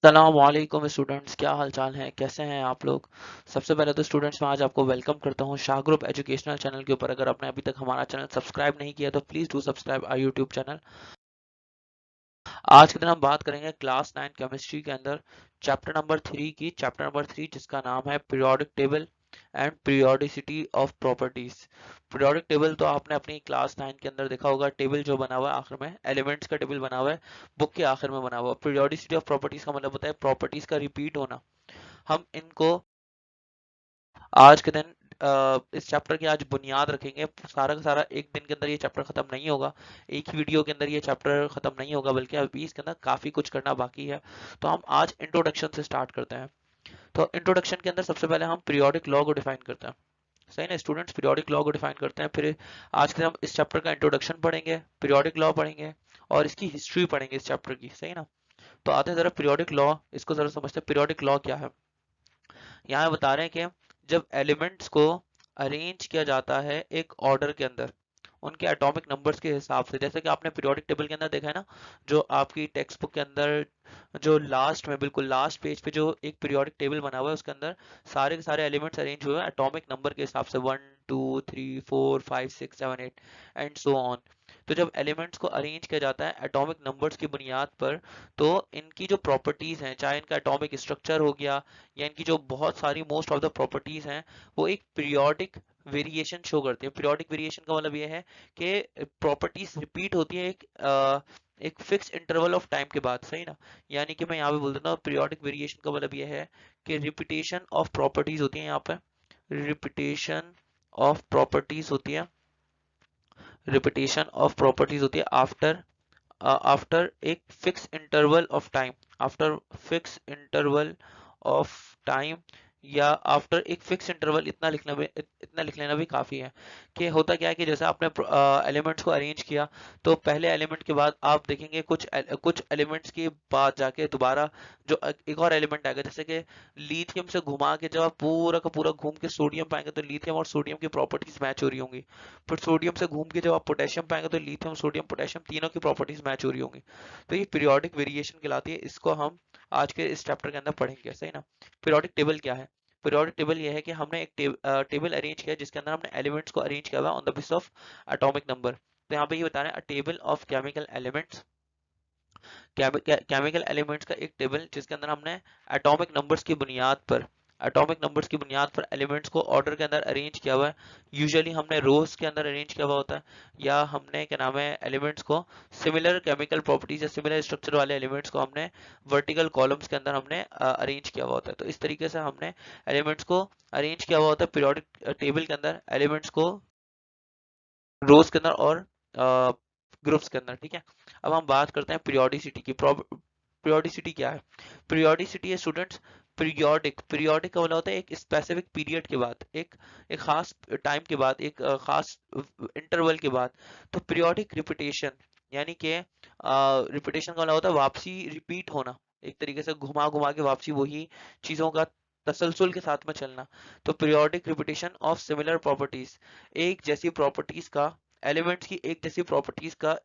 अस्सलामुअलैकुम स्टूडेंट्स, क्या हाल चाल है, कैसे हैं आप लोग। सबसे पहले तो स्टूडेंट्स मैं आज आपको वेलकम करता हूं शाह ग्रुप एजुकेशनल चैनल के ऊपर। अगर आपने अभी तक हमारा चैनल सब्सक्राइब नहीं किया तो please do subscribe our YouTube channel. आज के दिन हम बात करेंगे क्लास 9 केमिस्ट्री के अंदर चैप्टर नंबर 3 जिसका नाम है periodic table and periodicity of properties. Periodic table तो आपने अपनी क्लास 9 के अंदर देखा होगा, टेबल जो बना हुआ है आखिर में एलिमेंट्स का टेबल बना हुआ है, बुक के आखिर में बना हुआ है। पीरियोडिसिटी ऑफ प्रॉपर्टीज का मतलब होता है प्रॉपर्टीज का रिपीट होना। हम इनको आज के दिन इस चैप्टर की आज बुनियाद रखेंगे। सारा का सारा एक दिन के अंदर ये चैप्टर खत्म नहीं होगा, एक ही वीडियो के अंदर ये चैप्टर खत्म नहीं होगा, बल्कि अभी इसके अंदर काफी कुछ करना बाकी है। तो हम आज इंट्रोडक्शन से स्टार्ट करते हैं। तो इंट्रोडक्शन के अंदर सबसे पहले हम पीरियोडिक लॉ को डिफाइन करते हैं। सही ना स्टूडेंट्स, पीरियोडिक लॉ को डिफाइन करते हैं। फिर आज के दिन हम इस चैप्टर का इंट्रोडक्शन पढ़ेंगे, पीरियोडिक लॉ पढ़ेंगे और इसकी हिस्ट्री पढ़ेंगे इस चैप्टर की। सही ना। तो आते हैं जरा पीरियोडिक लॉ, इसको जरा समझते हैं पीरियोडिक लॉ क्या है। यहाँ बता रहे हैं कि जब एलिमेंट्स को अरेंज किया जाता है एक ऑर्डर के अंदर उनके एटॉमिक नंबर्स के हिसाब से, जैसे कि आपने पीरियोडिक टेबल के अंदर देखा है ना, जो आपकी टेक्स्ट बुक के अंदर जो लास्ट में बिल्कुल लास्ट पेज पे जो एक पीरियोडिक टेबल बना हुआ है उसके अंदर सारे के सारे एलिमेंट्स अरेंज हुए हैं एटॉमिक नंबर के हिसाब से, 1 2 3 4 5 6 7 8 एंड सो ऑन। तो जब एलिमेंट्स को अरेंज किया जाता है एटॉमिक नंबर्स की बुनियाद पर, तो इनकी जो प्रॉपर्टीज हैं, चाहे इनका एटॉमिक स्ट्रक्चर हो गया या इनकी जो बहुत सारी मोस्ट ऑफ द प्रॉपर्टीज हैं, वो एक पीरियोडिक वेरिएशन शो करती है। पीरियोडिक वेरिएशन का मतलब ये है कि प्रॉपर्टीज रिपीट होती है एक फिक्स इंटरवल ऑफ टाइम के बाद। सही ना। यानी कि मैं यहाँ पे बोल देता हूँ पीरियोडिक वेरिएशन का मतलब ये है कि रिपीटेशन ऑफ प्रॉपर्टीज होती है। यहाँ पे रिपीटेशन ऑफ प्रॉपर्टीज होती है, रिपीटेशन ऑफ प्रॉपर्टीज होती है आफ्टर एक fix interval of time, after fix interval of time या आफ्टर एक फिक्स इंटरवल। इतना लिख लेना भी काफी है। कि होता क्या है कि जैसे आपने एलिमेंट्स को अरेंज किया, तो पहले एलिमेंट के बाद आप देखेंगे कुछ एलिमेंट्स के बाद जाके दोबारा जो एक और एलिमेंट आएगा। जैसे कि लिथियम से घुमा के जब आप पूरा का पूरा घूम के सोडियम पाएंगे तो लिथियम और सोडियम की प्रॉपर्टीज मैच हो रही होंगी। फिर सोडियम से घूम के जब आप पोटेशियम पाएंगे तो लिथियम सोडियम पोटेशियम तीनों की प्रॉपर्टीज मैच हो रही होंगी। तो ये पीरियोडिक वेरिएशन कहलाती है। इसको हम आज के इस चैप्टर के अंदर पढ़ेंगे। सही ना। पीरियोडिक टेबल क्या है। पीरियोडिक टेबल ये है कि हमने एक टेबल अरेंज किया जिसके अंदर हमने एलिमेंट्स को अरेंज किया हुआ on the basis of atomic number. तो यहाँ पे ये बता रहे हैं अ table of chemical elements, chemical elements का एक टेबल जिसके अंदर हमने एटॉमिक नंबर्स की बुनियाद पर एलिमेंट्स को ऑर्डर के अंदर अरेंज किया हुआ है। यूजुअली हमने रोज के अंदर अरेंज किया हुआ होता है, या हमने क्या नाम है एलिमेंट्स को सिमिलर केमिकल प्रॉपर्टीज या सिमिलर स्ट्रक्चर वाले एलिमेंट्स को हमने वर्टिकल कॉलम्स के अंदर हमने अरेंज किया हुआ होता है। तो इस तरीके से हमने एलिमेंट्स को अरेंज किया हुआ होता है पीरियोडिक टेबल के अंदर, एलिमेंट्स को रोज के अंदर और ग्रुप्स के अंदर। ठीक है। अब हम बात करते हैं पीरियोडिसिटी की। पीरियोडिसिटी क्या है। पीरियोडिसिटी है स्टूडेंट्स, पीरियोडिक का मतलब होता है एक स्पेसिफिक पीरियड के बाद, एक खास टाइम के बाद, एक खास इंटरवल के बाद। तो पीरियोडिक रिपीटेशन यानी कि रिपीटेशन का मतलब होता है वापसी, रिपीट होना, एक तरीके से घुमा घुमा के वापसी, वही चीजों का तसलसल के साथ में चलना। तो periodic repetition of similar properties, एक जैसी प्रॉपर्टीज का, एलिमेंट्स की एक जैसी प्रॉपर्टीज का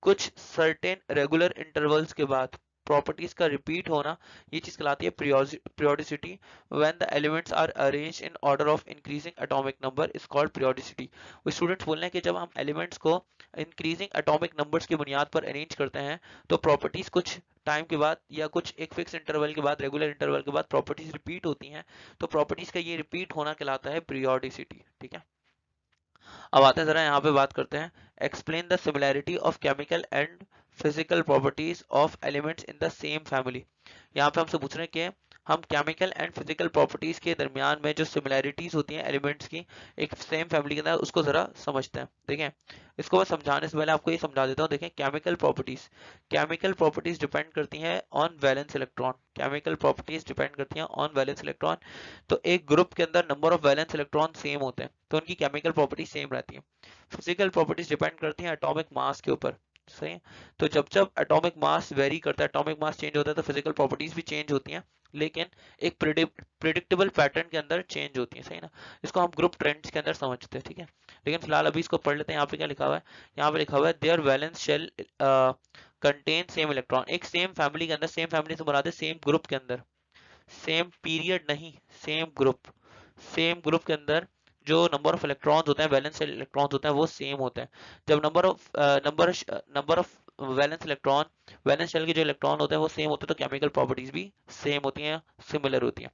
कुछ सर्टेन रेगुलर इंटरवल्स के बाद प्रॉपर्टीज का रिपीट होना, ये चीज कहलाती है periodicity. When the elements are arranged in order of increasing atomic number is called periodicity. वो स्टूडेंट्स बोल रहे हैं कि जब हम एलिमेंट्स को इंक्रीजिंग एटॉमिक नंबर्स की बुनियाद पर अरेंज करते हैं तो प्रॉपर्टीज कुछ टाइम के बाद या कुछ एक फिक्स इंटरवल के बाद, रेगुलर इंटरवल के बाद प्रॉपर्टीज रिपीट होती हैं। तो प्रॉपर्टीज का ये रिपीट होना कहलाता है पीरियोडिसिटी। ठीक है। अब आते हैं जरा यहाँ पे बात करते हैं explain the similarity of chemical and physical properties of elements in the same family. यहाँ पे हमसे पूछ रहे हैं कि हम केमिकल एंड फिजिकल प्रॉपर्टीज के दरमियान में जो सिमिलैरिटीज होती हैं एलिमेंट्स की एक सेम फैमिली के अंदर, उसको जरा समझते हैं। देखें, इसको मैं समझाने से पहले आपको ये समझा देता हूँ। देखें, केमिकल प्रॉपर्टीज डिपेंड करती हैं on valence electron. Chemical properties depend करती हैं ऑन वैलेंस इलेक्ट्रॉन। तो एक ग्रुप के अंदर number of valence electron same होते हैं तो उनकी केमिकल प्रॉपर्टी सेम रहती है। फिजिकल प्रॉपर्टीज डिपेंड करती हैं एटॉमिक मास के ऊपर। सही है। तो जब जब एटॉमिक मास वेरी करता है, एटॉमिक मास चेंज होता है, तो फिजिकल प्रॉपर्टीज भी चेंज होती हैं, लेकिन एक प्रिडिक्टेबल पैटर्न के अंदर चेंज होती है। सही ना। इसको हम ग्रुप ट्रेंड्स के अंदर समझते हैं। ठीक है। लेकिन फिलहाल अभी इसको पढ़ लेते हैं। यहाँ पे क्या लिखा हुआ है। यहाँ पे लिखा हुआ है their valence shell contain same electron, एक सेम फैमिली के अंदर, सेम फैमिली से मुराद है सेम ग्रुप के अंदर, सेम पीरियड नहीं, सेम ग्रुप, सेम ग्रुप के अंदर जो नंबर ऑफ इलेक्ट्रॉन्स होते हैं, वैलेंस इलेक्ट्रॉन्स होते हैं, वो सेम होते हैं। जब number of valence electron, valence shell के जो इलेक्ट्रॉन होते हैं वो सेम होते हैं, तो केमिकल प्रॉपर्टीज भी सेम होती हैं, सिमिलर होती हैं।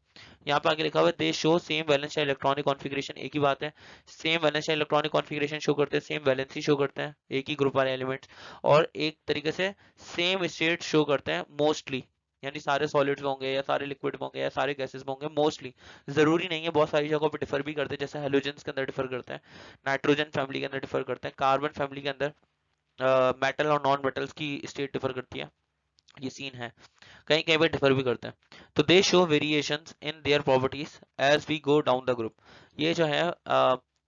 यहाँ पे आगे लिखा हुआ है they show same valence shell electronic configuration, एक ही बात है, same valence shell electronic configuration show करते हैं, सेम वैलेंसी शो करते हैं, एक ही ग्रुप वाले एलिमेंट्स, और एक तरीके से सेम स्टेट शो करते हैं मोस्टली, यानी सारे सॉलिड्स में होंगे या सारे लिक्विड में होंगे या सारे गैसेस में होंगे मोस्टली, जरूरी नहीं है, बहुत सारी जगहों पर डिफर भी करते हैं, जैसे हेलोजेंस के अंदर डिफर करते हैं, नाइट्रोजन फैमिली के अंदर डिफर करते हैं, कार्बन फैमिली के अंदर मेटल और नॉन मेटल्स की स्टेट डिफर करती है, ये सीन है, कहीं कहीं पे डिफर भी करते हैं। तो they show variations in their properties as we go down the group, ये जो है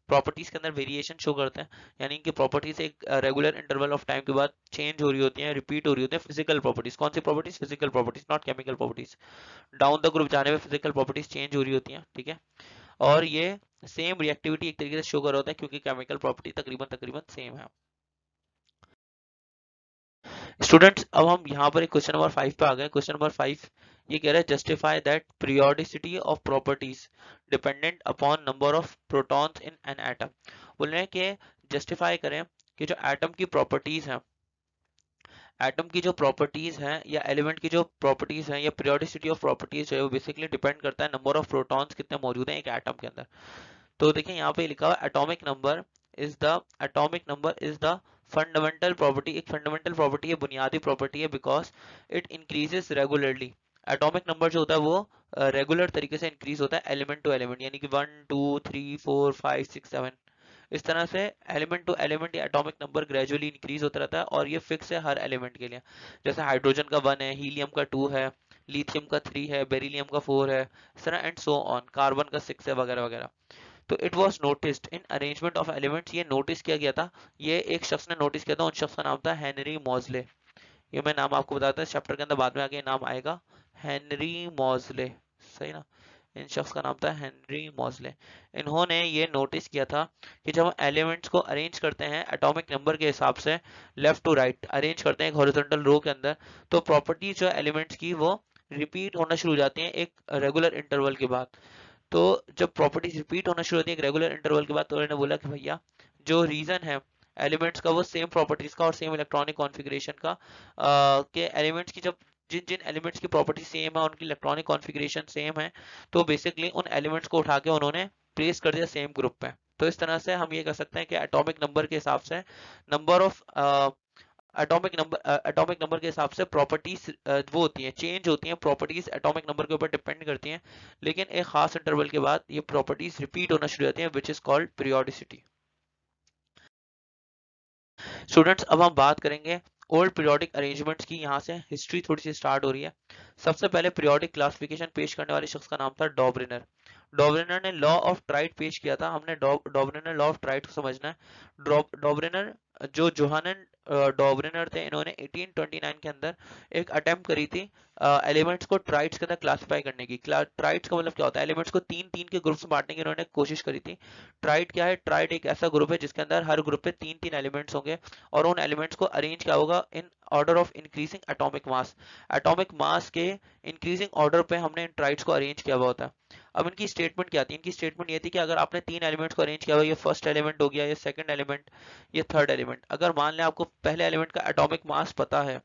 प्रॉपर्टीज के अंदर वेरिएशन शो करते हैं, यानी कि प्रॉपर्टीज एक रेगुलर इंटरवल ऑफ टाइम के बाद चेंज हो रही होती हैं, रिपीट हो रही होती हैं, फिजिकल प्रॉपर्टीज, कौन सी properties, physical properties, not chemical properties, down the group जाने में फिजिकल प्रॉपर्टीज चेंज हो रही होती हैं, ठीक है। और ये सेम रिएक्टिविटी एक तरीके से शो कर रहा होता है, क्योंकि केमिकल प्रॉपर्टी तकरीबन तकरीबन सेम है। स्टूडेंट्स अब हम यहाँ पर एक क्वेश्चन नंबर 5 पे आ गए। क्वेश्चन नंबर 5 ये कह रहा है justify that periodicity of properties dependent upon number of protons in an atom. बोल रहे हैं कि जस्टिफाई करें कि जो एटम की प्रॉपर्टीज हैं, एटम की जो प्रॉपर्टीज हैं या एलिमेंट की जो प्रॉपर्टीज हैं या पीरियोडिसिटी ऑफ प्रॉपर्टीज है, वो बेसिकली डिपेंड करता है नंबर ऑफ प्रोटॉन्स कितने मौजूद हैं एक एटम के अंदर। तो देखिए यहाँ पे लिखा हुआ atomic number is the fundamental property, एक फंडामेंटल प्रॉपर्टी है, बुनियादी प्रॉपर्टी है, because it increases regularly. Atomic number जो होता है वो रेगुलर तरीके से इंक्रीज होता है एलिमेंट टू एलिमेंट, यानी कि 1 2 3 4 5 6 7 इस तरह से एलिमेंट टू एलिमेंट या एटॉमिक नंबर ग्रेजुअली इंक्रीज होता रहता है, और ये फिक्स है हर एलिमेंट के लिए। जैसे हाइड्रोजन का 1 है, हीलियम का 2 है, लिथियम का 3 है, बेरिलियम का 4 है, इस तरह एंड सो ऑन, कार्बन का 6 है, वगैरह वगैरह। तो it was noticed in arrangement of elements, ये नोटिस किया गया था, ये एक शख्स ने नोटिस किया था, उन शख्स का नाम था हेनरी मॉजले। ये मैं नाम आपको बताता हूँ, चैप्टर के अंदर बाद में आगे नाम आएगा, हेनरी मॉजले, सही ना। इन शख्स का नाम था हेनरी मॉजले। इन्होंने ये नोटिस किया था कि जब हम एलिमेंट्स को अरेंज करते हैं एटॉमिक नंबर के हिसाब से, लेफ्ट टू राइट अरेंज करते हैं एक हॉरिजॉन्टल रो के अंदर, तो प्रॉपर्टीज जो एलिमेंट्स की वो रिपीट होना शुरू हो जाती हैं एक रेगुलर इंटरवल के बाद। तो जब प्रॉपर्टीज रिपीट होना शुरू होती है एक रेगुलर इंटरवल के बाद, तो उन्होंने बोला कि भैया जो रीजन है एलिमेंट्स का वो सेम प्रॉपर्टीज का और सेम इलेक्ट्रॉनिक कॉन्फ़िगरेशन का, के एलिमेंट्स की जब जिन जिन एलिमेंट्स की प्रॉपर्टी सेम है, उनकी इलेक्ट्रॉनिक कॉन्फ़िगरेशन सेम है, तो बेसिकली उन एलिमेंट्स को उठा के उन्होंने प्लेस कर दिया सेम ग्रुप में। तो इस तरह से हम ये कर सकते हैं कि एटॉमिक नंबर के हिसाब से नंबर ऑफ एटॉमिक नंबर के हिसाब से प्रॉपर्टीज वो होती हैं, चेंज होती हैं, प्रॉपर्टीज एटॉमिक नंबर के ऊपर डिपेंड करती हैं, लेकिन एक खास इंटरवल के बाद ये प्रॉपर्टीज रिपीट होना शुरू होती हैं, which is called periodicity. Students अब हम बात करेंगे ओल्ड पीरियोडिक अरेंजमेंट्स की, यहाँ से हिस्ट्री थोड़ी सी स्टार्ट हो रही है। सबसे पहले पीरियोडिक क्लासिफिकेशन पेश करने वाले शख्स का नाम था डॉबरिनर। डॉबरिनर ने लॉ ऑफ ट्राइट पेश किया था, हमने डॉबरिनर लॉ ऑफ ट्राइट को समझना है। डॉबरिनर जो जोहानन डॉबरिनर थे, इन्होंने 1829 के अंदर एक अटेम्प्ट करी थी एलिमेंट्स को ट्राइट्स के अंदर क्लासिफाई करने की। ट्राइट्स का मतलब क्या होता है, एलिमेंट्स को तीन तीन के ग्रुप्स में बांटने की इन्होंने कोशिश करी थी। ट्राइट क्या है, ट्राइट एक ऐसा ग्रुप है जिसके अंदर हर ग्रुप पे तीन तीन एलिमेंट्स होंगे, और उन एलिमेंट्स को अरेंज क्या होगा इन order of increasing atomic mass. Atomic mass के इंक्रीजिंग ऑर्डर पे हमने इन ट्राइट्स को अरेंज किया हुआ होता है। अब इनकी स्टेटमेंट क्या थी, इनकी स्टेटमेंट ये थी कि अगर आपने तीन एलिमेंट्स को अरेंज किया हुआ, ये फर्स्ट एलिमेंट हो गया, ये सेकंड एलिमेंट, ये थर्ड एलिमेंट, अगर मान लें आपको पहले एलिमेंट का एटॉमिक मास पता है,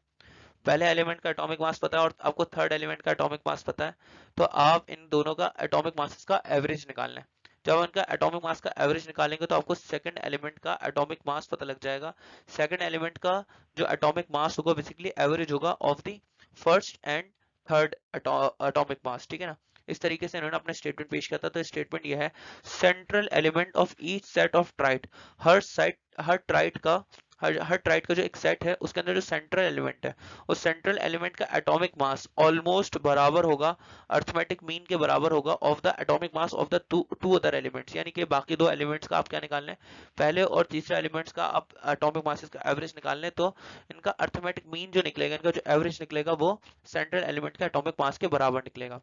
पहले एलिमेंट का एटॉमिक मास पता है और आपको थर्ड एलिमेंट का एटॉमिक मास पता है, तो आप इन दोनों का एटॉमिक मासेस का एवरेज निकाल लें। जब इनका एटॉमिक मास का एवरेज निकालेंगे तो आपको सेकंड एलिमेंट का एटॉमिक मास पता लग जाएगा। सेकंड एलिमेंट का जो एटॉमिक मास होगा बेसिकली एवरेज होगा of the first and third atomic mass, ठीक है ना। इस तरीके से इन्होंने अपना स्टेटमेंट पेश किया था। तो स्टेटमेंट यह है, central element of each set of triad, हर ट्राइट का हर ट्राइट का जो एक सेट है उसके अंदर जो सेंट्रल एलिमेंट है, उस सेंट्रल एलिमेंट का एटॉमिक मास ऑलमोस्ट बराबर होगा, अर्थमेटिक मीन के बराबर होगा of the atomic mass of the two other elements. यानी कि बाकी दो एलिमेंट्स का आप क्या निकाल लें, पहले और तीसरे एलिमेंट्स का आप एटॉमिक मासेस का एवरेज निकाल लें, तो इनका अर्थमेटिक मीन जो निकलेगा, इनका जो एवरेज निकलेगा, वो सेंट्रल एलिमेंट का एटॉमिक मास के बराबर निकलेगा।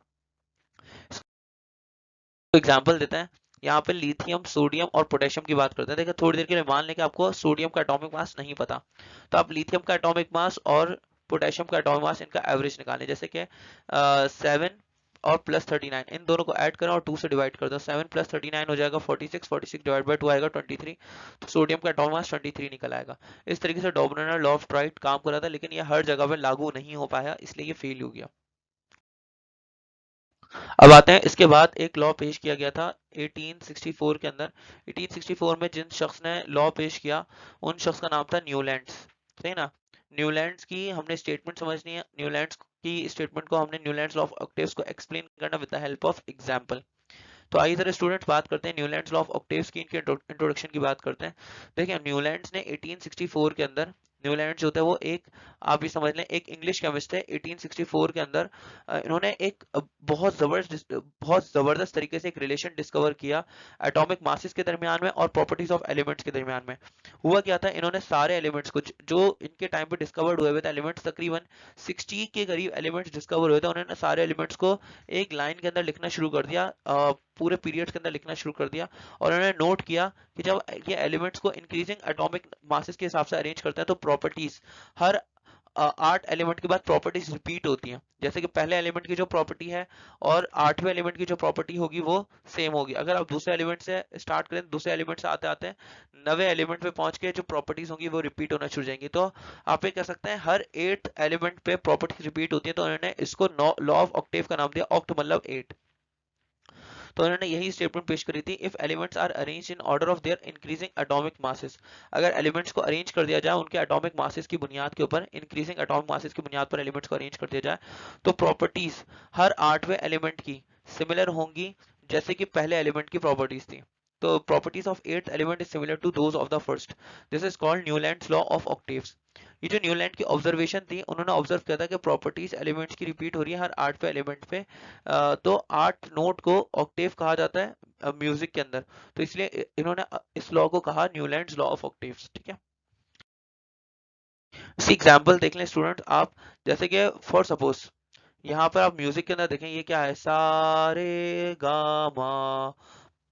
एग्जाम्पल देते हैं। यहाँ पे लिथियम, सोडियम और पोटेशियम की बात करते हैं। देखिए थोड़ी देर के लिए मान लें कि आपको सोडियम का एटॉमिक मास नहीं पता, तो आप लिथियम का एटॉमिक मास और पोटेशियम का एटॉमिक मास इनका एवरेज निकालें। जैसे कि 7 और प्लस 39, इन दोनों को ऐड करें और 2 से डिवाइड कर दो। 7 प्लस 39 हो जाएगा 46, 46 डिवाइड बाई 2 आएगा 23। तो सोडियम का एटॉमिक मास 23 निकल आएगा। इस तरीके से डॉबरनर लॉ ऑफ राइट काम कर रहा था, लेकिन ये हर जगह पे लागू नहीं हो पाया, इसलिए ये फेल हो गया। अब आते हैं, इसके बाद एक लॉ पेश किया गया था 1864 के अंदर। 1864 में जिन शख्स ने लॉ पेश किया उन शख्स का नाम था न्यूलैंड्स, सही ना। न्यूलैंड्स की हमने स्टेटमेंट समझनी है। न्यूलैंड्स की स्टेटमेंट को हमने न्यूलैंड्स लॉ ऑफ ऑक्टेव्स को एक्सप्लेन करना with the help of example. तो आइए जरा स्टूडेंट्स बात करते हैं न्यूलैंड्स लॉ ऑफ ऑक्टेव्स की, इनके इंट्रोडक्शन की बात करते हैं। देखिए न्यूलैंड्स ने 1864 के अंदर, न्यूलैंड्स जो होता है वो एक, आप भी समझ लें, एक इंग्लिश केमिस्ट है। 1864 के अंदर इन्होंने एक बहुत जबरदस्त तरीके से एक रिलेशन डिस्कवर किया एटॉमिक मासेस के दरमियान में और प्रॉपर्टीज ऑफ एलिमेंट्स के दरमियान में। हुआ क्या था, इन्होंने सारे एलिमेंट्स को जो इनके टाइम पे डिस्कवर्ड हुए थे एलिमेंट्स, तकरीबन 60 के करीब एलिमेंट्स डिस्कवर हुए थे, उन्होंने सारे एलिमेंट्स को एक लाइन के अंदर लिखना शुरू कर दिया, पूरे पीरियड के अंदर लिखना शुरू कर दिया। और उन्होंने नोट किया कि जब ये एलिमेंट्स को इंक्रीजिंग एटॉमिक मासेस के हिसाब से अरेंज करते हैं तो प्रॉपर्टीज हर 8 एलिमेंट के बाद प्रॉपर्टीज रिपीट होती हैं। जैसे कि पहले एलिमेंट की जो प्रॉपर्टी है और 8वें एलिमेंट की जो प्रॉपर्टी होगी वो सेम होगी। अगर आप दूसरे एलिमेंट से स्टार्ट करें, दूसरे एलिमेंट से आते आते 9वें एलिमेंट पे पहुंच के जो प्रॉपर्टीज होंगी वो रिपीट होना शुरू हो जाएंगी। तो आप ये कह सकते हैं हर 8 एलिमेंट पे प्रॉपर्टीज रिपीट होती है, तो उन्होंने इसको लॉ ऑफ ऑक्टेव का नाम दिया। ऑक्ट मतलब 8। तो उन्होंने यही स्टेटमेंट पेश करी थी, if elements are arranged in order of their increasing atomic masses, अगर एलिमेंट्स को अरेंज कर दिया जाए उनके एटॉमिक मासेस की बुनियाद के ऊपर, इंक्रीजिंग एटॉमिक मासेस की बुनियाद पर एलिमेंट्स को अरेंज कर दिया जाए, तो प्रॉपर्टीज हर 8वें एलिमेंट की सिमिलर होंगी जैसे कि पहले एलिमेंट की प्रॉपर्टीज थी। तो properties of 8th element is similar to those of the first. This is called Newlands law of octaves. ये जो न्यूलैंड की ऑब्जर्वेशन थी, उन्होंने ऑब्जर्व किया था कि प्रॉपर्टीज एलिमेंट्स की रिपीट हो रही है हर 8वें एलिमेंट पे। तो 8 नोट को ऑक्टेव कहा जाता है म्यूजिक के अंदर, तो इसलिए इन्होंने इस लॉ को कहा न्यूलैंड्स लॉ ऑफ ऑक्टेव्स। ठीक है, इसी एग्जांपल देख लें स्टूडेंट आप। जैसे कि फॉर सपोज यहाँ पर आप म्यूजिक के अंदर देखें, ये क्या है, सारे गा मा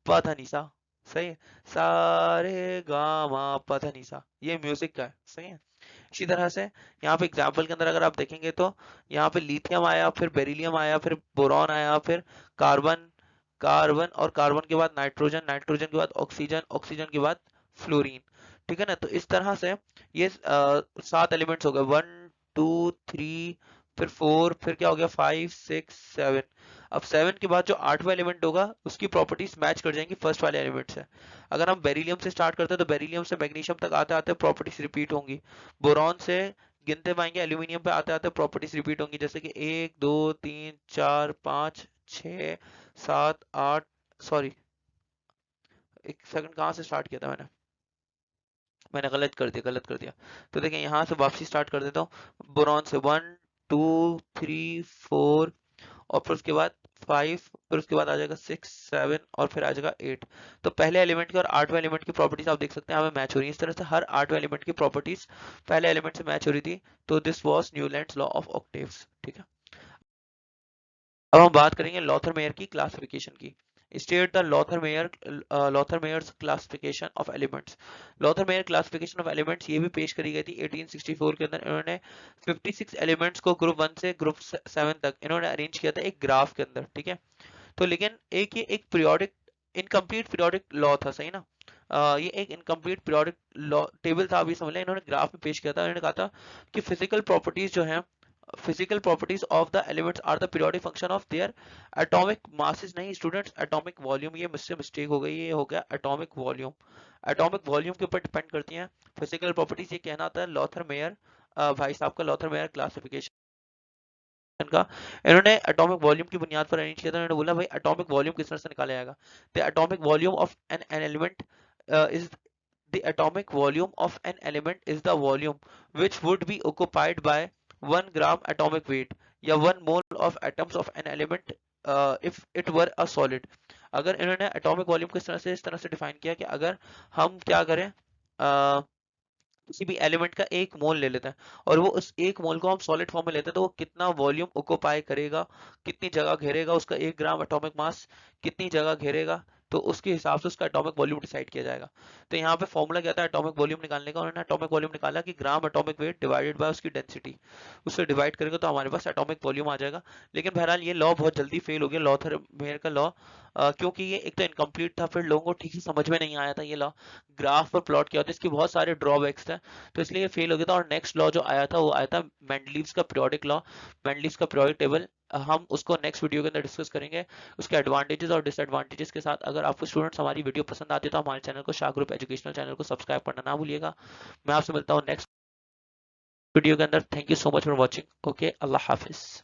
पा धा नी सा, सही है। सारे गा मा पा धा नी सा, ये म्यूजिक का है, सही है। इसी तरह से यहाँ पे एग्जाम्पल के अंदर अगर आप देखेंगे तो यहाँ पे लिथियम आया, फिर बेरिलियम आया, फिर बोरॉन आया, फिर कार्बन, कार्बन और कार्बन के बाद नाइट्रोजन, नाइट्रोजन के बाद ऑक्सीजन, ऑक्सीजन के बाद फ्लोरीन। ठीक है ना। तो इस तरह से ये 7 एलिमेंट्स हो गए, 1 2 3, फिर 4, फिर क्या हो गया 5 6 7। अब 7 के बाद जो 8वां एलिमेंट होगा उसकी प्रॉपर्टीज मैच कर जाएंगी फर्स्ट वाले एलिमेंट से। अगर हम बेरिलियम से स्टार्ट करते हैं तो बेरिलियम से मैग्नीशियम तक आते आते प्रॉपर्टीज रिपीट होंगी। बोरॉन से गिनते पाएंगे एल्यूमिनियम पे आते आते प्रॉपर्टीज रिपीट होंगी, जैसे कि 1 2 3 4 5 6 7 8, सॉरी एक सेकंड, कहाँ से स्टार्ट किया था मैंने गलत कर दिया। तो देखें यहाँ से वापसी स्टार्ट कर देता हूँ। बोरॉन से 1 2 3 4, और फिर उसके बाद 5, फिर उसके बाद आ जाएगा 6 7 और फिर आ जाएगा 8। तो पहले एलिमेंट की और 8वें एलिमेंट की प्रॉपर्टीज आप देख सकते हैं हमें मैच हो रही है। इस तरह से हर 8वें एलिमेंट की प्रॉपर्टीज पहले एलिमेंट से मैच हो रही थी। तो this was Newlands law of octaves. ठीक है, अब हम बात करेंगे लॉथर मेयर की क्लासिफिकेशन की। State the Lothar Meyer's classification of elements. Lothar Meyer classification of elements ये भी पेश करी गई थी 1864 के अंदर। इन्होंने 56 एलिमेंट्स को ग्रुप 1 से ग्रुप 7 तक इन्होंने अरेंज किया था एक ग्राफ के अंदर। ठीक है, तो लेकिन एक ये एक पीरियोडिक, इनकम्प्लीट पीरियोडिक लॉ था, सही ना। ये एक इनकम्प्लीट पीरियोडिक लॉ टेबल था, अभी समझ लें। इन्होंने ग्राफ में पेश किया था, इन्होंने कहा था कि फिजिकल प्रॉपर्टीज जो हैं, physical properties of the elements are the periodic function of their atomic masses, नहीं स्टूडेंट्स एटॉमिक वॉल्यूम, ये मुझसे मिस्टेक हो गई, ये हो गया एटॉमिक वॉल्यूम। एटॉमिक वॉल्यूम के ऊपर डिपेंड करती हैं फिजिकल प्रॉपर्टीज, ये कहना था लॉथर मेयर भाई साहब का, लॉथर मेयर क्लासिफिकेशन का। इन्होंने एटॉमिक वॉल्यूम की बुनियाद पर अरेंज किया था। इन्होंने बोला भाई एटॉमिक वॉल्यूम किस तरह से निकाला जाएगा। The atomic volume of an element is the atomic volume of an element is the volume which would be occupied by 1 gram atomic weight या 1 mole of atoms of an element if it were a solid। अगर इन्होंने atomic volume किस तरह से, इस तरह से define किया कि अगर हम क्या करें, किसी भी एलिमेंट का 1 मोल ले लेते हैं और वो उस 1 मोल को हम सॉलिड फॉर्म में लेते हैं, तो वो कितना वॉल्यूम ऑक्युपाई करेगा, कितनी जगह घेरेगा, उसका 1 ग्राम एटॉमिक मास कितनी जगह घेरेगा। तो उसके हिसाब से उसका एटॉमिक वॉल्यूम डिसाइड किया जाएगा। तो यहाँ पे फॉर्मूला क्या था एटॉमिक वॉल्यूम निकालने का, उन्होंने एटॉमिक वॉल्यूम निकाला कि gram atomic weight divided by उसकी डेंसिटी, उससे डिवाइड करेंगे तो हमारे पास एटॉमिक वॉल्यूम आ जाएगा। लेकिन बहरहाल ये लॉ बहुत जल्दी फेल हो गया, लॉथरमेयर का लॉ, क्योंकि ये एक तो इनकम्प्लीट था, फिर लोगों को ठीक से समझ में नहीं आया था ये लॉ ग्राफ पर प्लॉट किया होता, इसके बहुत सारे ड्रॉबैक्स थे, तो इसलिए ये फेल हो गया था। और नेक्स्ट लॉ जो आया था वो आया था मेंडलीव्स का पीरियोडिक लॉ, मेंडलीव्स का पीरियोडिक टेबल। हम उसको नेक्स्ट वीडियो के अंदर डिस्कस करेंगे, उसके एडवांटेजेस और डिसएडवांटेजेस के साथ। अगर आपको स्टूडेंट्स हमारी वीडियो पसंद आती है तो हमारे चैनल को, शाह ग्रुप एजुकेशनल चैनल को सब्सक्राइब करना ना भूलिएगा। मैं आपसे मिलता हूँ नेक्स्ट वीडियो के अंदर। Thank you so much for watching. Okay, Allah Hafiz.